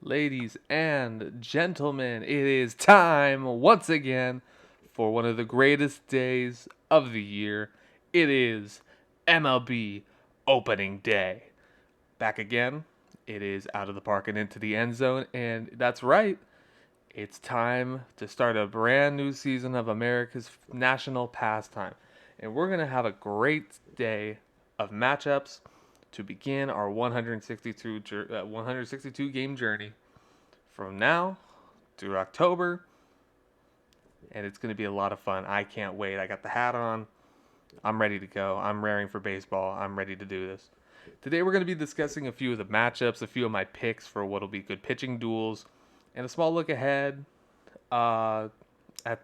Ladies and gentlemen, it is time once again for one of the greatest days of the year. It is MLB opening day. Back again. It is out of the park and into the end zone, and that's right. It's time to start a brand new season of America's national pastime. And we're going to have a great day of matchups to begin our 162 game journey from now through October, and it's going to be a lot of fun. I can't wait. I got the hat on. I'm ready to go. I'm raring for baseball. I'm ready to do this. Today, we're going to be discussing a few of the matchups, a few of my picks for what'll be good pitching duels, and a small look ahead uh, at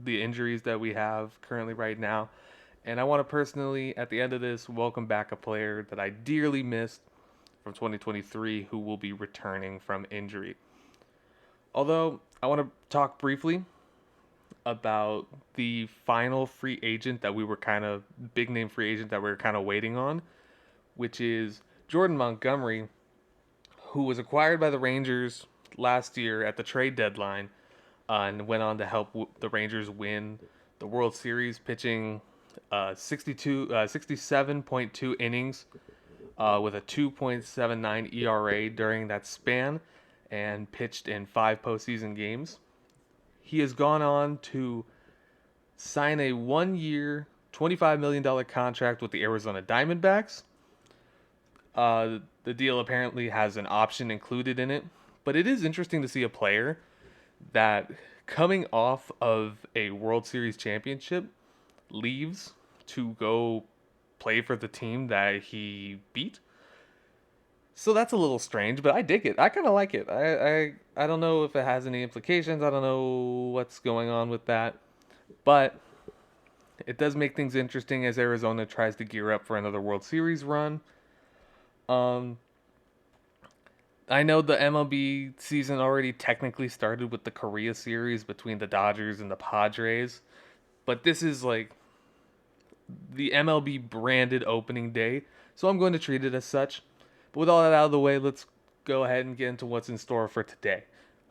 the injuries that we have currently right now. And I want to personally, at the end of this, welcome back a player that I dearly missed from 2023 who will be returning from injury. Although, I want to talk briefly about the final free agent that we were kind of big name free agent that we were kind of waiting on, which is Jordan Montgomery, who was acquired by the Rangers last year at the trade deadline and went on to help the Rangers win the World Series, pitching 67.2 innings with a 2.79 ERA during that span and pitched in 5 postseason games. He has gone on to sign a 1 year, $25 million contract with the Arizona Diamondbacks. The deal apparently has an option included in it, but it is interesting to see a player that, coming off of a World Series championship, leaves to go play for the team that he beat. So that's a little strange, but I dig it. I kind of like it. I don't know if it has any implications. I don't know what's going on with that, but it does make things interesting as Arizona tries to gear up for another World Series run. Um, I know the MLB season already technically started with the Korea series between the Dodgers and the Padres, but this is like the MLB branded opening day, so I'm going to treat it as such. But with all that out of the way, let's go ahead and get into what's in store for today.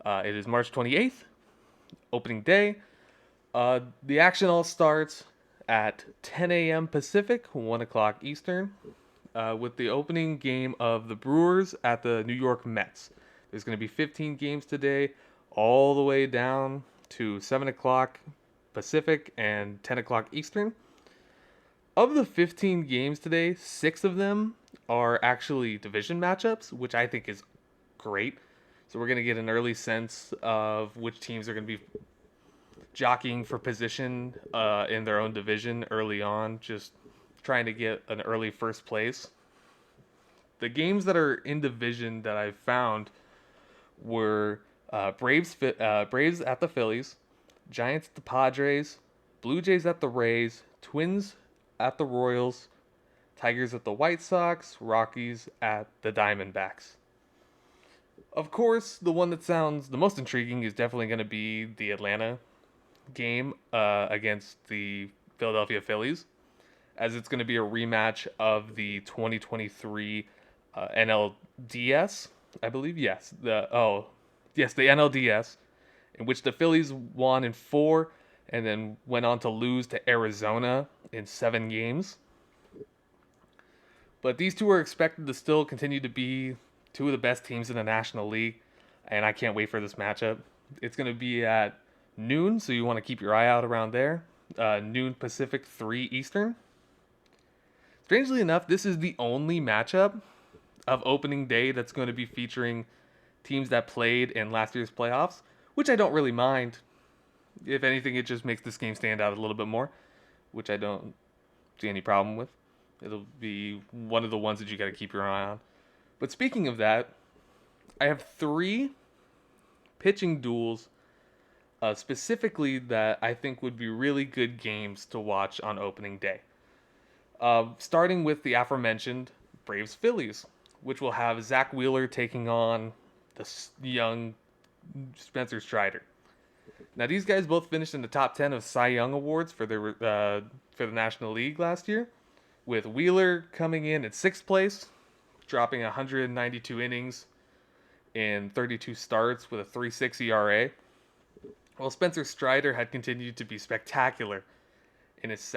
It is March 28th, opening day. The action all starts at 10 a.m. Pacific, 1 o'clock Eastern, with the opening game of the Brewers at the New York Mets. There's going to be 15 games today, all the way down to 7 o'clock Pacific and 10 o'clock Eastern. Of the 15 games today, 6 of them are actually division matchups, which I think is great. So we're going to get an early sense of which teams are going to be jockeying for position in their own division early on, just trying to get an early first place. The games that are in division that I found were Braves at the Phillies, Giants at the Padres, Blue Jays at the Rays, Twins at the Royals, Tigers at the White Sox, Rockies at the Diamondbacks. Of course, the one that sounds the most intriguing is definitely going to be the Atlanta game against the Philadelphia Phillies, as it's going to be a rematch of the 2023 NLDS, I believe. Yes, the NLDS, in which the Phillies won in 4 and then went on to lose to Arizona in 7 games. But these two are expected to still continue to be two of the best teams in the National League, and I can't wait for this matchup. It's going to be at noon, so you want to keep your eye out around there. Noon Pacific, 3 Eastern. Strangely enough, this is the only matchup of opening day that's going to be featuring teams that played in last year's playoffs, which I don't really mind. If anything, it just makes this game stand out a little bit more, which I don't see any problem with. It'll be one of the ones that you got to keep your eye on. But speaking of that, I have 3 pitching duels specifically that I think would be really good games to watch on opening day. Starting with the aforementioned Braves Phillies, which will have Zach Wheeler taking on the young Spencer Strider. Now, these guys both finished in the top 10 of Cy Young awards for the National League last year, with Wheeler coming in at 6th place, dropping 192 innings in 32 starts with a 3.6 ERA, while Spencer Strider had continued to be spectacular in his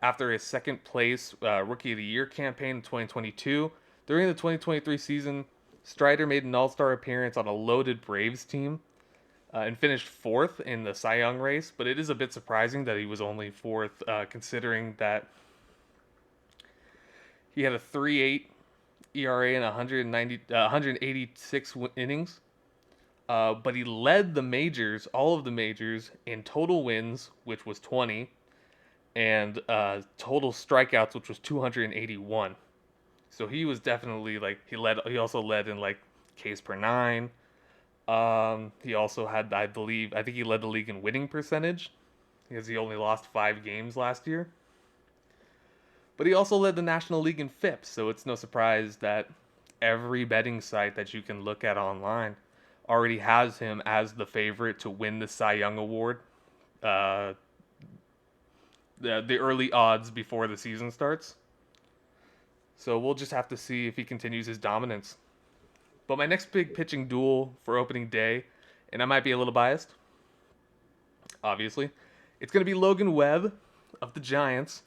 after his second place Rookie of the Year campaign in 2022. During the 2023 season, Strider made an All-Star appearance on a loaded Braves team and finished fourth in the Cy Young race. But it is a bit surprising that he was only fourth, considering that he had a 3.8 ERA in 186 innings. But he led the majors, all of the majors, in total wins, which was 20, and total strikeouts, which was 281. So he was definitely like he led. He also led in like Ks per nine. He also had, I think he led the league in winning percentage because he only lost 5 games last year. But he also led the National League in FIPS, so it's no surprise that every betting site that you can look at online already has him as the favorite to win the Cy Young Award. Uh, the early odds before the season starts. So we'll just have to see if he continues his dominance. But my next big pitching duel for opening day, and I might be a little biased, obviously, it's going to be Logan Webb of the Giants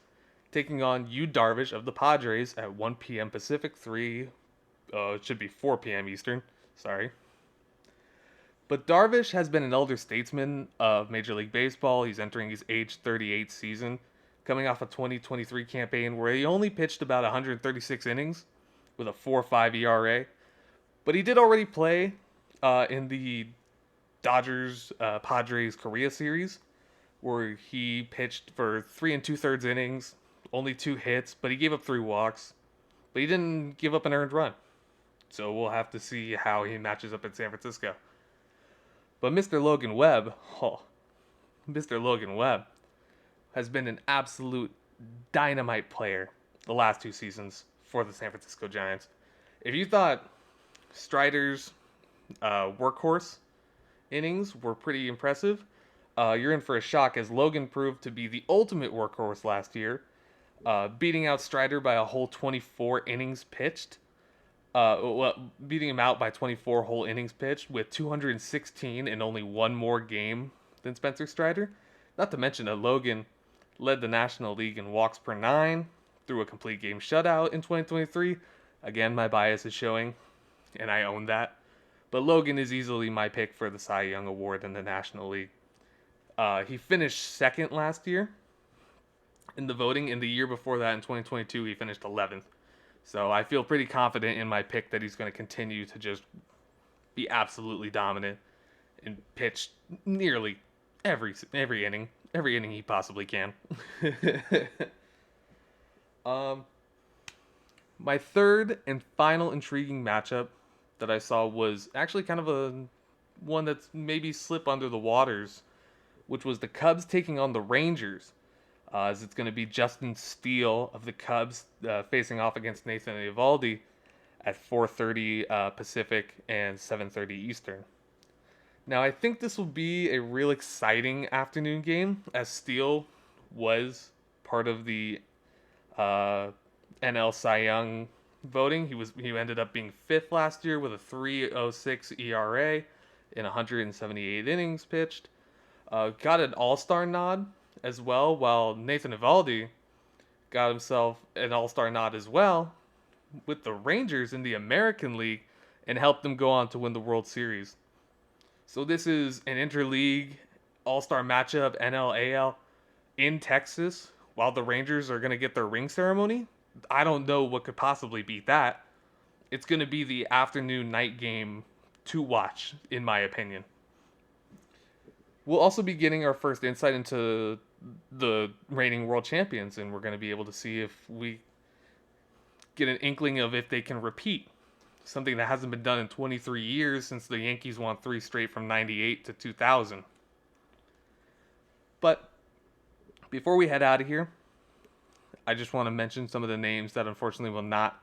taking on Yu Darvish of the Padres at 1 p.m. Pacific, it should be 4 p.m. Eastern, sorry. But Darvish has been an elder statesman of Major League Baseball. He's entering his age 38 season, coming off a 2023 campaign where he only pitched about 136 innings with a 4.5 ERA. But he did already play in the Dodgers Padres Korea series, where he pitched for 3 2/3 innings, only 2 hits, but he gave up 3 walks. But he didn't give up an earned run. So we'll have to see how he matches up in San Francisco. But Mr. Logan Webb, Mr. Logan Webb has been an absolute dynamite player the last 2 seasons for the San Francisco Giants. If you thought Strider's workhorse innings were pretty impressive, you're in for a shock as Logan proved to be the ultimate workhorse last year, beating out Strider by a whole 24 innings pitched. Beating him out by 24 whole innings pitched with 216 in only one more game than Spencer Strider. Not to mention that Logan led the National League in walks per 9 through a complete game shutout in 2023. Again, my bias is showing, and I own that. But Logan is easily my pick for the Cy Young Award in the National League. He finished second last year in the voting. In the year before that, in 2022, he finished 11th. So I feel pretty confident in my pick that he's going to continue to just be absolutely dominant and pitch nearly every inning he possibly can. My third and final intriguing matchup that I saw was actually kind of a one that's maybe slip under the waters, which was the Cubs taking on the Rangers. As it's going to be Justin Steele of the Cubs facing off against Nathan Eovaldi at 4:30 Pacific and 7:30 Eastern. Now, I think this will be a real exciting afternoon game, as Steele was part of the NL Cy Young voting. He ended up being 5th last year with a 3.06 ERA in 178 innings pitched. Got an All-Star nod as well, while Nathan Eovaldi got himself an All-Star nod as well with the Rangers in the American League and helped them go on to win the World Series. So this is an interleague All-Star matchup, NL-AL, in Texas, while the Rangers are going to get their ring ceremony. I don't know what could possibly beat that. It's going to be the afternoon night game to watch, in my opinion. We'll also be getting our first insight into the reigning world champions, and we're going to be able to see if we get an inkling of if they can repeat. Something that hasn't been done in 23 years since the Yankees won 3 straight from 98 to 2000. But before we head out of here, I just want to mention some of the names that unfortunately will not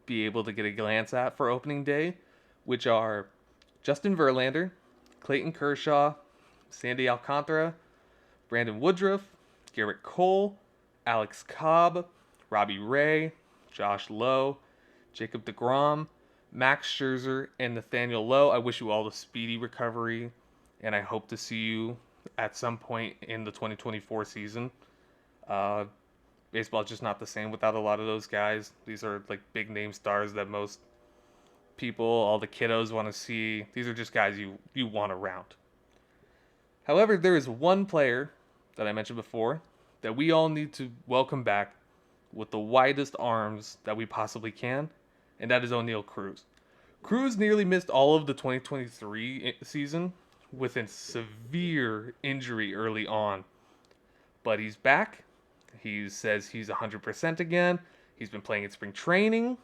be able to get a glance at for opening day, which are Justin Verlander, Clayton Kershaw, Sandy Alcantara, Brandon Woodruff, Garrett Cole, Alex Cobb, Robbie Ray, Josh Lowe, Jacob deGrom, Max Scherzer and Nathaniel Lowe, I wish you all a speedy recovery, and I hope to see you at some point in the 2024 season. Uh, Baseball is just not the same without a lot of those guys. These are like big name stars that most people, all the kiddos want to see. These are just guys you want around. However, there is one player that I mentioned before that we all need to welcome back with the widest arms that we possibly can, and that is O'Neal Cruz. Cruz nearly missed all of the 2023 season with a severe injury early on, but he's back. He says he's 100% again. He's been playing in spring training,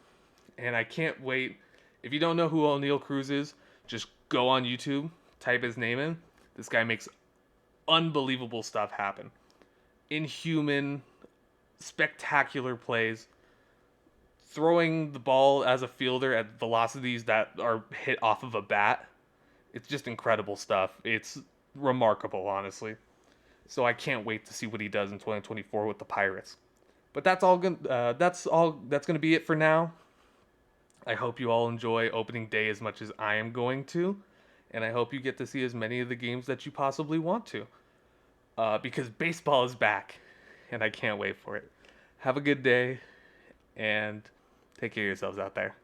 and I can't wait. If you don't know who O'Neal Cruz is, just go on YouTube, type his name in. This guy makes unbelievable stuff happen. Inhuman, spectacular plays, throwing the ball as a fielder at velocities that are hit off of a bat. It's just incredible stuff. It's remarkable, honestly. So I can't wait to see what he does in 2024 with the Pirates. But that's all. That's all. That's gonna be it for now. I hope you all enjoy opening day as much as I am going to, and I hope you get to see as many of the games that you possibly want to. Because baseball is back, and I can't wait for it. Have a good day, and take care of yourselves out there.